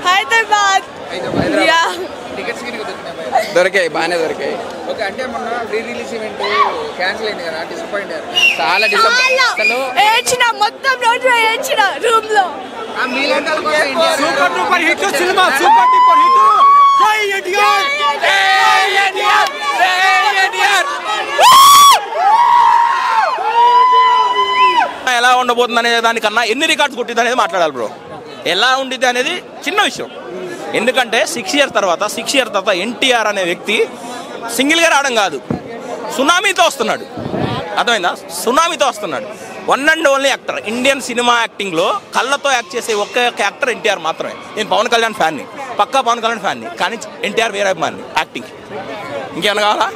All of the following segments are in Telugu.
హైదరాబాద్ దొరికాయి, బాగానే దొరికాయి. ఓకే, అంటే మొన్న ప్రీ రిలీజ్ ఈవెంట్ క్యాన్సిల్ అయింది కదా, డిసప్పాయింట్ అయ్యారు? చాలా డిసప్పాయింట్. మొత్తం రోజు ఏడ్చిన రూమ్ లో. Super duper hit cinema, super duper hit. జై ఎన్టీఆర్, జై ఎన్టీఆర్, జై ఎన్టీఆర్. ఎలా ఉండబోతుంది అనే దానికన్నా ఎన్ని రికార్డ్స్ కొట్టింది అనేది మాట్లాడాలి బ్రో. ఎలా ఉండిద్ది అనేది చిన్న విషయం. ఎందుకంటే 6 ఇయర్స్ తర్వాత ఎన్టీఆర్ అనే వ్యక్తి సింగిల్గా రావడం కాదు, సునామీతో వస్తున్నాడు. అర్థమైందా? సునామీతో వస్తున్నాడు. One and only actor. Indian cinema యాక్టింగ్లో కళ్ళతో యాక్ట్ చేసే ఒక్క యాక్టర్ ఎన్టీఆర్ మాత్రమే. నేను పవన్ కళ్యాణ్ ఫ్యాన్ని, పక్కా పవన్ కళ్యాణ్ ఫ్యాన్ని, కానీ ఎన్టీఆర్ వీరాభిమాని యాక్టింగ్. ఇంకేమైనా కావాలా?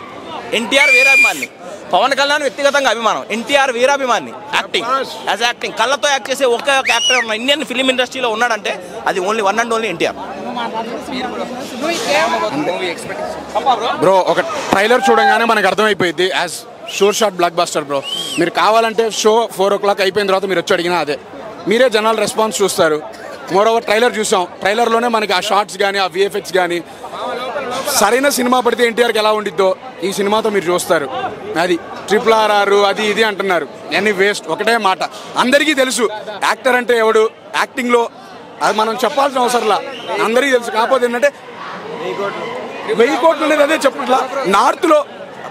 ఎన్టీఆర్ వీరాభిమాని, పవన్ కళ్యాణ్ వ్యక్తిగతంగా అభిమానం, ఎన్టీఆర్ వీరాభిమాని యాక్టింగ్. యాజ్ యాక్టింగ్ కళ్ళతో యాక్ట్ చేసే ఒక్క యాక్టర్ ఉన్న ఇండియన్ ఫిలిం ఇండస్ట్రీలో ఉన్నాడంటే అది only one and only NTR. Bro ఒక ట్రైలర్ చూడంగానే మనకు అర్థమైపోయింది. యాజ్ షోర్ షాట్ బ్లాక్ బస్టర్ బ్రో. మీరు కావాలంటే షో 4 o'clock అయిపోయిన తర్వాత మీరు వచ్చి అడిగినా అదే, మీరే జనాలు రెస్పాన్స్ చూస్తారు. మోరోవర్ ట్రైలర్ చూసాం, ట్రైలర్లోనే మనకి ఆ షార్ట్స్ కానీ ఆ విఎఫ్ఎక్స్ కానీ సరైన సినిమా పడితే ఎన్టీఆర్కి ఎలా ఉండిద్దో ఈ సినిమాతో మీరు చూస్తారు. అది RRR అది ఇది అంటున్నారు, అన్ని వేస్ట్. ఒకటే మాట, అందరికీ తెలుసు యాక్టర్ అంటే ఎవడు, యాక్టింగ్లో అది మనం చెప్పాల్సిన అవసరంలా, అందరికీ తెలుసు. కాకపోతే ఏంటంటే 1000 కోట్లు అనేది అదే చెప్పట్లా. నార్త్లో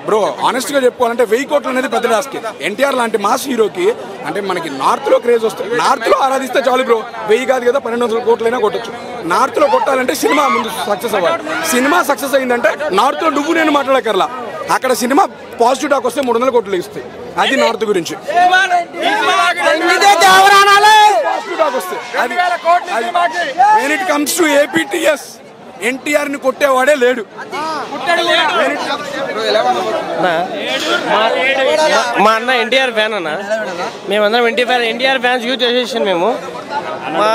బ్రో ఆనెస్ట్గా చెప్పుకోవాలంటే 1000 కోట్లు అనేది పెద్ద టాస్క్. ఎన్టీఆర్ లాంటి మాస్ హీరోకి అంటే మనకి నార్త్లో క్రేజ్ వస్తుంది. నార్త్లో ఆరాధిస్తే చాలు బ్రో, 1000 కాదు కదా 1200 కోట్లైనా కొట్టచ్చు. నార్త్లో కొట్టాలంటే సినిమా ముందు సక్సెస్ అవ్వాలి. సినిమా సక్సెస్ అయిందంటే నార్త్లో నువ్వు నేను మాట్లాడకర్లా, అక్కడ సినిమా పాజిటివ్ టాక్ వస్తే 300 కోట్లు ఇస్తాయి. అది నార్త్ గురించి పాజిటివ్ టాక్ వస్తే. When it comes to APTS NTR ని కొట్టేవాడే లేడు. మా అన్న ఎన్టీఆర్ ఫ్యాన్ అన్న, మేమందరం ఎన్టీఆర్ ఫ్యాన్స్ యూజ్ చేసేసాను. మేము మా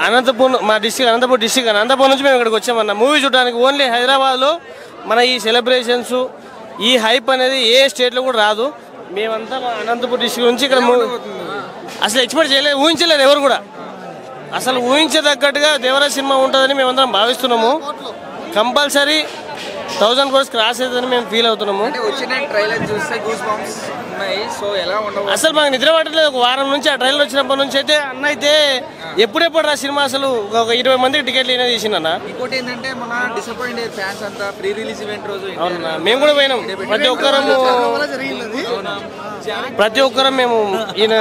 అనంతపూర్ డిస్టిక్ నుంచి మేము ఇక్కడికి వచ్చామన్న మూవీ చూడడానికి. ఓన్లీ హైదరాబాద్లో మన ఈ సెలబ్రేషన్స్ ఈ హైప్ అనేది ఏ స్టేట్లో కూడా రాదు. మేమంతా అనంతపూర్ డిస్టిక్ నుంచి ఇక్కడ అసలు ఎక్స్పెక్ట్ చేయలేదు, ఊహించలేదు ఎవరు కూడా. అసలు ఊహించదగ్గట్టుగా దేవరాజ్ సినిమా ఉంటుందని మేమందరం భావిస్తున్నాము. కంపల్సరీ 1000 crores క్రాస్ అవుతుందని మేము ఫీల్ అవుతున్నాము. అసలు మాకు నిద్ర పట్టలేదు. ఒక వారం నుంచి ఆ ట్రైలర్ వచ్చినప్పటి నుంచి అయితే అన్న అయితే ఎప్పుడెప్పుడు రా సినిమా అసలు ఒక 20 మందికి టికెట్లు అయినా తీసిందన్న. అవునన్నా, మేము కూడా పోయినాం. ప్రతి ఒక్కరం మేము ఈయన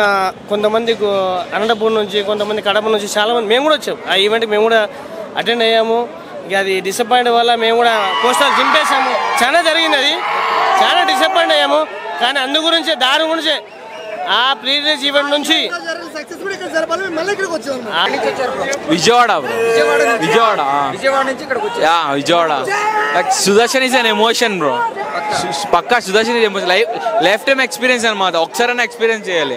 కొంతమంది అనంతపూర్ నుంచి, కొంతమంది కడప నుంచి, చాలా మంది మేము కూడా వచ్చాము ఆ ఈవెంట్కి. మేము కూడా అటెండ్ అయ్యాము. ఇక అది డిసప్పాయింట్ వల్ల మేము కూడా పోస్టర్ చింపేసాము. చాలా జరిగింది, అది చాలా డిసప్పాయింట్ అయ్యాము. కానీ అందు గురించే దాని గురించే ఆ ప్రీ రిలీజ్ ఈవెంట్ నుంచి Vijayawada Sudarshan is an emotion bro. పక్కా Sudarshan is emotion. Life time experience అనమాట. ఒకసారైనా ఎక్స్పీరియన్స్ చేయాలి.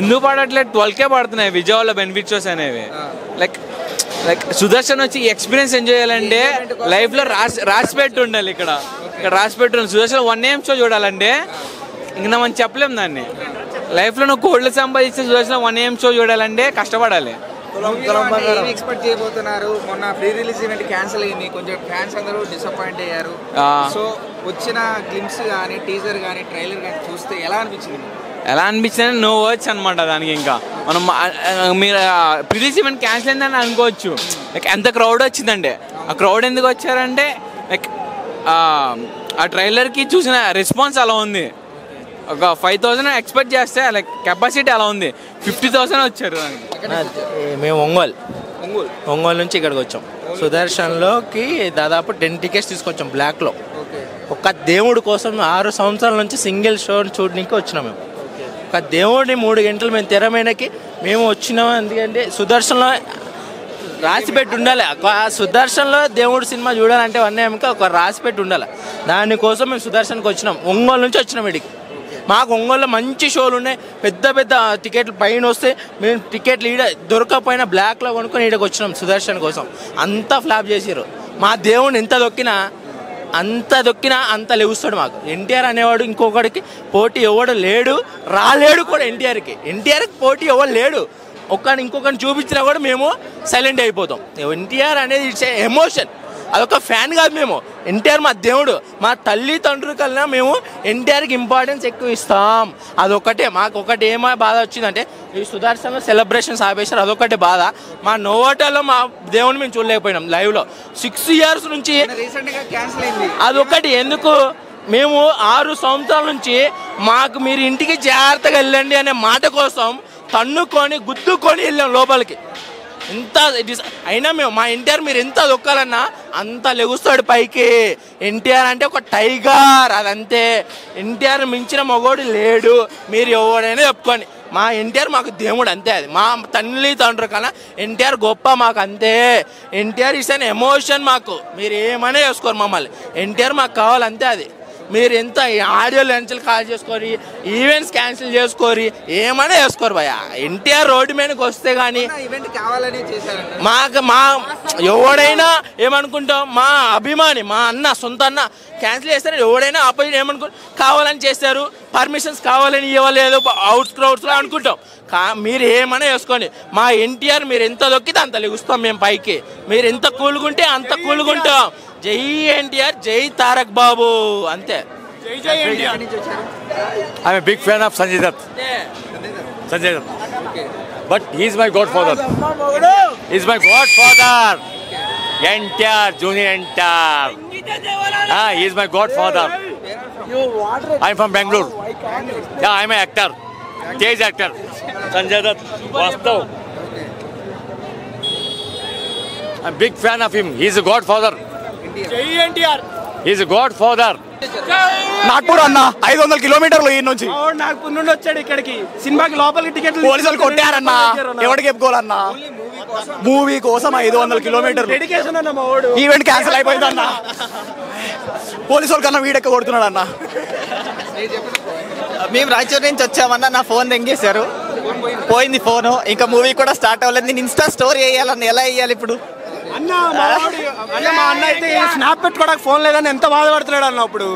ఎందుకు పడట్లేదు? 12K పడుతున్నాయి విజయవాడలో బెనిఫిట్ షోస్ అనేవి. లైక్ సుదర్శన్ వచ్చి ఎక్స్పీరియన్స్ ఎంజాయ్ చేయాలంటే లైఫ్లో రాసిపెట్టి ఉండాలి. ఇక్కడ రాసిపెట్టి ఉండాలి. సుదర్శన్ 1 AM షో చూడాలంటే ఇంకా మనం చెప్పలేం దాన్ని. లైఫ్లో నువ్వు కోళ్ళు సంపాదిస్తే సుదర్శన్ 1 AM షో చూడాలంటే కష్టపడాలి. ఎక్స్పెక్ట్ చేయబోతున్నారు? మొన్న ప్రీ రిలీజ్ ఈవెంట్ క్యాన్సిల్ అయింది, కొంచెం ఫ్యాన్స్ అందరూ డిసప్పాయింట్ అయ్యారు. సో వచ్చిన గ్లిమ్స్ కానీ, టీజర్ కానీ, ట్రైలర్ కానీ చూస్తే ఎలా అనిపించింది? ఎలా అనిపించింది? నో వర్డ్స్ అనమాట దానికి. ఇంకా మనం మీరు ప్రీ రిలీజ్ ఈవెంట్ క్యాన్సిల్ అయిందని అనుకోవచ్చు. లైక్ ఎంత క్రౌడ్ వచ్చిందంటే, ఆ క్రౌడ్ ఎందుకు వచ్చారంటే లైక్ ఆ ట్రైలర్కి చూసిన రెస్పాన్స్ అలా ఉంది. ఒక 5000 ఎక్స్పెక్ట్ చేస్తే లైక్ కెపాసిటీ అలా ఉంది. 50,000 వచ్చారు. మేము ఒంగోలు నుంచి ఇక్కడికి వచ్చాం. సుదర్శన్లోకి దాదాపు 10 tickets తీసుకొచ్చాం బ్లాక్లో. ఒక దేవుడి కోసం 6 సంవత్సరాల నుంచి సింగిల్ షో చూడడానికి వచ్చినాం మేము. ఒక దేవుడిని 3 గంటలు మేము తెరమేనకి మేము వచ్చినాము. ఎందుకంటే సుదర్శన్లో రాసిపెట్టి ఉండాలి. సుదర్శన్లో దేవుడి సినిమా చూడాలంటే 1 AMకి ఒక రాసిపెట్టి ఉండాలి. దానికోసం మేము సుదర్శన్కి వచ్చినాం. ఒంగోలు నుంచి వచ్చినాం ఇడికి. మాకు ఒంగోలులో మంచి షోలు ఉన్నాయి, పెద్ద పెద్ద టికెట్లు పైన వస్తే మేము టికెట్లు ఈడ దొరకకపోయినా బ్లాక్లో కొనుక్కొని ఈడకి వచ్చినాం సుదర్శన్ కోసం. అంతా ఫ్లాప్ చేసారు. మా దేవుడిని ఎంత దొక్కినా అంత దొక్కినా అంత లెగుస్తాడు మాకు. ఎన్టీఆర్ అనేవాడు ఇంకొకడికి పోటీ ఎవడు లేడు, రాలేడు కూడా. ఎన్టీఆర్కి పోటీ ఎవడు లేడు. ఇంకొకరిని చూపించినా కూడా మేము సైలెంట్ అయిపోతాం. ఎన్టీఆర్ అనేది ఇట్స్ ఎమోషన్. అదొక ఫ్యాన్ కాదు మేము. ఎన్టీఆర్ మా దేవుడు, మా తల్లిదండ్రుల కన్నా మేము ఎన్టీఆర్కి ఇంపార్టెన్స్ ఎక్కువ ఇస్తాం. అదొకటే మాకు. ఏమో బాధ వచ్చిందంటే ఈ సుదర్శన్ సెలబ్రేషన్స్ ఆపేశారు, అదొకటే బాధ. మా నోవాటలో మా దేవుని మేము చూడలేకపోయినాం లైవ్లో 6 years నుంచి. అదొకటి. ఎందుకు మేము 6 సంవత్సరాల నుంచి మాకు మీరు ఇంటికి జాగ్రత్తగా వెళ్ళండి అనే మాట కోసం తన్నుకొని గుద్దుకొని వెళ్ళాం లోపలికి. ఎంత అయినా మేము మా ఎన్టీఆర్ మీరు ఎంత దొక్కాలన్నా అంత లెగుస్తాడు పైకి. ఎన్టీఆర్ అంటే ఒక టైగర్, అదంతే. ఎన్టీఆర్ మించిన మగోడు లేడు. మీరు ఎవడైనా చెప్పుకోండి, మా ఎన్టీఆర్ మాకు దేవుడు, అంతే. అది మా తల్లిదండ్రుల కన్నా ఎన్టీఆర్ గొప్ప మాకు, అంతే. ఎన్టీఆర్ ఇస్ అన్ ఎమోషన్ మాకు. మీరు ఏమైనా చేసుకోరు మమ్మల్ని, ఎన్టీఆర్ మాకు కావాలి, అంతే. అది మీరు ఎంత ఆడియో లంచ్లు కాల్ చేసుకొని ఈవెంట్స్ క్యాన్సిల్ చేసుకోరి ఏమైనా చేసుకోరు భయ. ఎన్టీఆర్ రోడ్డు మీదకి వస్తే కానీ మా ఎవడైనా ఏమనుకుంటాం, మా అభిమాని మా అన్న సొంత అన్న క్యాన్సిల్ చేస్తారు. ఎవడైనా ఆపోజిట్ ఏమనుకో కావాలని చేస్తారు, పర్మిషన్స్ కావాలని ఇవ్వలేదు అవుట్ క్రౌడ్స్లో అనుకుంటాం. మీరు ఏమైనా చేసుకోండి, మా ఎన్టీఆర్ మీరు ఎంత దొక్కితే అంత లెగుస్తాం మేము పైకి. మీరు ఎంత కూలుగుంటే అంత కూలుగుంటాం. జై ఎన్టీఆర్, జై తారక్ బాబు, అంతే. I'm a big fan of Sanjay Dutt. But he is my godfather. He is my godfather. NTR, Junior NTR. He is my godfather. I'm from Bangalore. Yeah, I'm an actor. Stage actor. Sanjay Dutt. Vastav. I'm a big fan of him. He is a godfather. He is a godfather. Nagpur అన్న 500 కిలోమీటర్లు ఈ నుంచి. నాగ్పూర్ నుండి వచ్చాడు ఇక్కడికి సినిమాకి. లోపలికి టికెట్లు పోలీసులు కొట్టారన్న. ఎవరికి చెప్పుకోవాలన్నా, మూవీ కోసం 500 కిలోమీటర్లు డెడికేషన్ అన్న. మా వాడు ఈవెంట్ క్యాన్సిల్ అయిపోయిందన్న. పోలీసుల కన్నా వీడెక్క కొడుతున్నాడు అన్న. మేము రాయచూరు నుంచి వచ్చామన్నా. నా ఫోన్ దెంగేశారు, పోయింది ఫోను. ఇంకా మూవీ కూడా స్టార్ట్ అవ్వలేదు. నేను ఇన్స్టా స్టోరీ వేయాలన్న, ఎలా వేయాలి ఇప్పుడు అన్న? మా అన్న అయితే స్నాప్ పెట్టుకోవడానికి ఫోన్ లేదని ఎంత బాధపడుతున్నాడు అన్న. అప్పుడు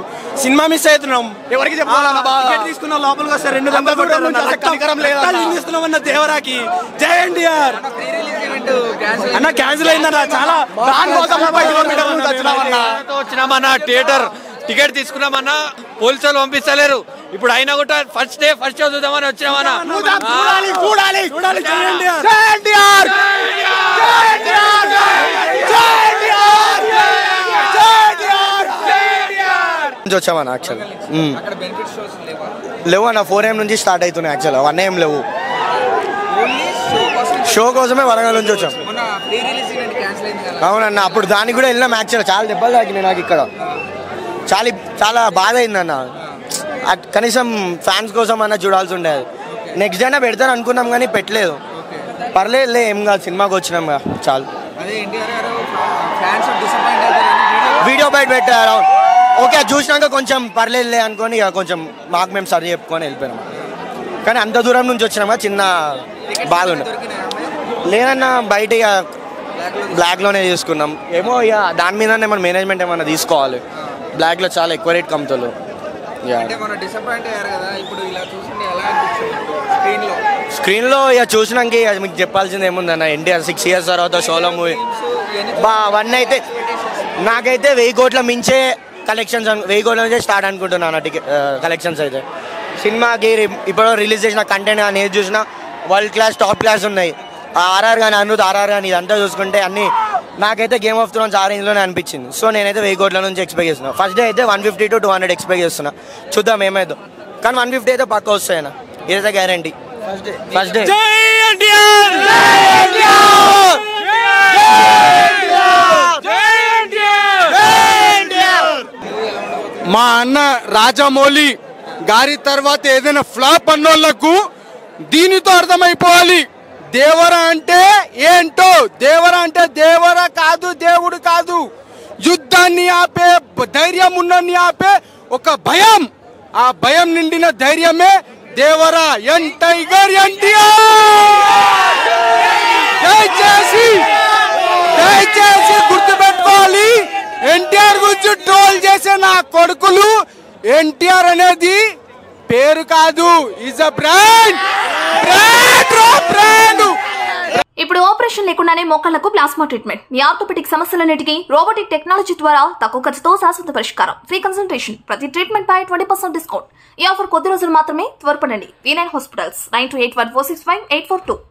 సినిమా మిస్ అవుతున్నాం. ఎవరికి చెప్పాలన్నా? టికెట్ తీసుకున్నాం, లోపలికి వస్తే 200 ఇస్తున్నామన్న దేవరాకి. జై ఎన్టీఆర్ అన్న. క్యాన్సిల్ అయిందన్న. చాలా దానికోసం 30 కిలోమీటర్ల నుంచి వచ్చినామన్నా. థియేటర్ టికెట్ తీసుకున్నామన్నా, పోలీసులు పంపిస్తలేరు. ఇప్పుడు అయినా కూడా ఫస్ట్ షో చూద్దామని వచ్చినామన్నా. వచ్చామన్నా. యాక్చువల్ లేవు అన్న. 4 AM నుంచి స్టార్ట్ అవుతున్నాయి. యాక్చువల్ 1 AM లేవు. షో కోసమే వరంగల్ నుంచి వచ్చాం. అవునన్న. అప్పుడు దానికి కూడా వెళ్ళినాం. యాక్చువల్ చాలా దెబ్బలు తాకినాయి నాకు ఇక్కడ. చాలా బాధ అయిందన్న. కనీసం ఫ్యాన్స్ కోసం అన్న చూడాల్సి ఉండేది. నెక్స్ట్ డేనా పెడతాను అనుకున్నాం కానీ పెట్టలేదు. పర్లేదులే, ఏం కాదు, సినిమాకి వచ్చినాం చాలు. వీడియో బయట పెట్టారు. ఓకే, చూసినాక కొంచెం పర్లేదులే అనుకొని ఇక కొంచెం మాకు మేము సరి చెప్పుకొని వెళ్ళిపోయినాం. కానీ అంత దూరం నుంచి వచ్చినామా, చిన్న బాధ ఉండే. లేదన్నా, బయట ఇక బ్లాక్లోనే తీసుకున్నాం. ఏమో ఇక దాని మీద ఏమన్నా మేనేజ్మెంట్ ఏమన్నా తీసుకోవాలి. బ్లాక్లో చాలా ఎక్కువ రేట్ కమ్ముతారు. స్క్రీన్లో ఇక చూసినాక మీకు చెప్పాల్సింది ఏముందన్న. ఎన్టీఆర్ 6 years తర్వాత సోలో మూవీ వన్ అయితే నాకైతే 1000 కోట్ల మించే కలెక్షన్స్, 1000 కోట్ల నుంచే స్టార్ట్ అనుకుంటున్నాను టికెట్ కలెక్షన్స్ అయితే. సినిమాకి ఇప్పుడు రిలీజ్ చేసిన కంటెంట్ కానీ ఏది చూసినా వరల్డ్ క్లాస్, టాప్ క్లాస్ ఉన్నాయి. ఆర్ఆర్ కానీ, అనిరుద్ ఆర్ఆర్ కానీ, ఇదంతా చూసుకుంటే అన్నీ నాకైతే గేమ్ ఆఫ్ థ్రోన్స్ ఆ రేంజ్లోనే అనిపించింది. సో నేనైతే 1000 కోట్ల నుంచి ఎక్స్పెక్ట్ చేస్తున్నా. ఫస్ట్ డే అయితే 150 to 200 ఎక్స్పెక్ట్ చేస్తున్నా. చూద్దాం ఏమైందో. కానీ 150 అయితే పక్కా వస్తాయన్న, ఇదైతే గ్యారంటీ. ఫస్ట్ డే మా అన్న రాజమౌళి గారి తర్వాత ఏదైనా ఫ్లాప్ అన్నోళ్లకు దీనితో అర్థమైపోవాలి. దేవరా అంటే ఏంటో. దేవరా అంటే దేవరా కాదు, దేవుడు కాదు. యుద్ధాన్ని ఆపే ధైర్యం ఉన్నన్ని ఆపే ఒక భయం, ఆ భయం నిండిన ధైర్యమే దేవరా. టైగర్ ఎన్టీఆర్. దయచేసి గుర్తుపెట్టుకోవాలి, ఎన్టీఆర్ గురించి ట్రోల్ చేసే నా కొడుకులు, ఎన్టీఆర్ అనేది పేరు కాదు, ఈజ్ అ బ్రాండ్. ఇప్పుడు ఆపరేషన్ లేకుండానే మోకాళ్లకు ప్లాస్మా ట్రీట్మెంట్. మీ ఆర్థోపెడిక్ సమస్యలన్నిటికీ రోబోటిక్ టెక్నాలజీ ద్వారా తక్కువ ఖర్చుతో శాశ్వత పరిష్కారం. Free consultation. ప్రతి ట్రీట్మెంట్ పై 20% డిస్కౌంట్. ఈ ఆఫర్ కొద్ది రోజులు మాత్రమే. త్వరపడండి. V9 hospitals 9281465842.